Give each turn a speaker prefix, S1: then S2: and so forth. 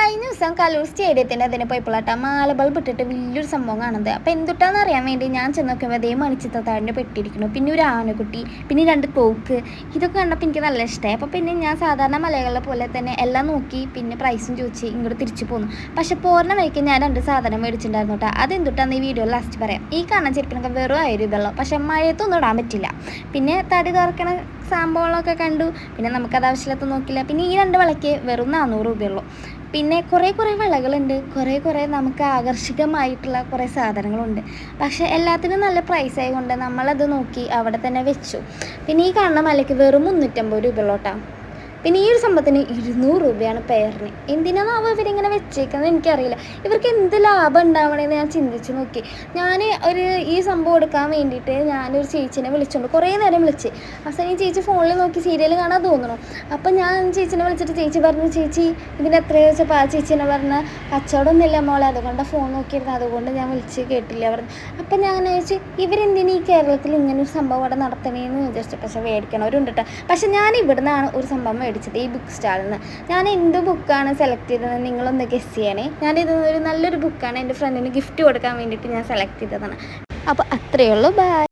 S1: കഴിഞ്ഞ ദിവസം കലൂർ സ്റ്റേഡിയത്തിൻ്റെ അതിന് പോയപ്പോഴാട്ടാ മാല ബൾബ് ഇട്ടിട്ട് വലിയൊരു സംഭവം കാണുന്നത്. അപ്പോൾ എന്തുട്ടാന്ന് അറിയാൻ വേണ്ടി ഞാൻ ചെന്ന് നോക്കുമ്പോൾ അതേ മണിച്ചിത്രത്താഴിൻ്റെ പെട്ടിയിരിക്കുന്നു, പിന്നെ ഒരു ആനക്കുട്ടി, പിന്നെ 2 തോക്ക്. ഇതൊക്കെ കണ്ടപ്പോൾ എനിക്ക് നല്ല ഇഷ്ടമായി. അപ്പോൾ പിന്നെ ഞാൻ സാധാരണ മലയാളികളെ പോലെ തന്നെ എല്ലാം നോക്കി പിന്നെ പ്രൈസും ചോദിച്ച് ഇങ്ങോട്ട് തിരിച്ചു പോന്നു. പക്ഷെ പോരുന്ന വഴിക്ക് ഞാൻ 2 സാധനം മേടിച്ചിട്ടുണ്ടായിരുന്നു കേട്ടോ. അതെന്തുട്ടാന്ന് ഈ വീഡിയോ ലാസ്റ്റ് പറയാം. ഈ കാണാൻ ചെരുപ്പിനൊക്കെ വെറും 1000 രൂപയുള്ളൂ, പക്ഷെ മഴയത്തൊന്നും ഇടാൻ പറ്റില്ല. പിന്നെ തടി തുറക്കണ സംഭവങ്ങളൊക്കെ കണ്ടു, പിന്നെ നമുക്കത് ആവശ്യമില്ലാത്ത നോക്കില്ല. പിന്നെ ഈ 2 വളയ്ക്ക് വെറും 400 രൂപയുള്ളൂ. പിന്നെ കുറേ വളകളുണ്ട്, കുറേ നമുക്ക് ആകർഷകമായിട്ടുള്ള കുറേ സാധനങ്ങളുണ്ട്. പക്ഷേ എല്ലാത്തിനും നല്ല പ്രൈസ് ആയതുകൊണ്ട് നമ്മളത് നോക്കി അവിടെ തന്നെ വെച്ചു. പിന്നെ ഈ കാണുന്ന മലയ്ക്ക് വെറും 350 രൂപയുള്ളൂ കേട്ടോ. പിന്നെ ഈ ഒരു സംഭവത്തിന് 200 രൂപയാണ് പെയറിന്. എന്തിനാണോ ഇവരിങ്ങനെ വെച്ചേക്കുന്നത് എനിക്കറിയില്ല. ഇവർക്ക് എന്ത് ലാഭം ഉണ്ടാവണമെന്ന് ഞാൻ ചിന്തിച്ച് നോക്കി. ഞാൻ ഈ സംഭവം എടുക്കാൻ വേണ്ടിയിട്ട് ഞാനൊരു ചേച്ചിനെ വിളിച്ചുകൊണ്ട് കുറേ നേരം വിളിച്ച്. അവസാനം ഈ ചേച്ചി ഫോണിൽ നോക്കി സീരിയൽ കാണാൻ തോന്നണു. അപ്പം ഞാൻ ചേച്ചിനെ വിളിച്ചിട്ട് ചേച്ചി പറഞ്ഞു, ചേച്ചി ഇതിന് എത്രയാണ് ചോദിച്ചപ്പോൾ ആ ചേച്ചിനെ പറഞ്ഞ കച്ചവടമൊന്നുമില്ല മോളെ, അതുകൊണ്ട് ഫോൺ നോക്കിയിരുന്നു, അതുകൊണ്ട് ഞാൻ വിളിച്ച് കേട്ടില്ല പറഞ്ഞു. അപ്പം ഞാൻ ചോദിച്ചു ഇവരെന്തിനീ കേരളത്തിൽ ഇങ്ങനൊരു സംഭവം അവിടെ നടത്തണേന്ന് വിചാരിച്ചു. പക്ഷേ മേടിക്കണവരുണ്ട് കേട്ടോ. പക്ഷെ ഞാൻ ഇവിടുന്നാണ് ഒരു സംഭവം മേടിച്ചത്, ഈ ബുക്ക് സ്റ്റാളിൽ നിന്ന്. ഞാൻ എന്ത് ബുക്കാണ് സെലക്ട് ചെയ്തതെന്ന് നിങ്ങളൊന്ന് ഗസ് ചെയ്യണേ. ഞാനിത് നല്ലൊരു ബുക്കാണ്, എൻ്റെ ഫ്രണ്ടിന് ഗിഫ്റ്റ് കൊടുക്കാൻ വേണ്ടിയിട്ട് ഞാൻ സെലക്ട് ചെയ്തതാണ്. അപ്പോൾ അത്രയേ ഉള്ളൂ, ബൈ.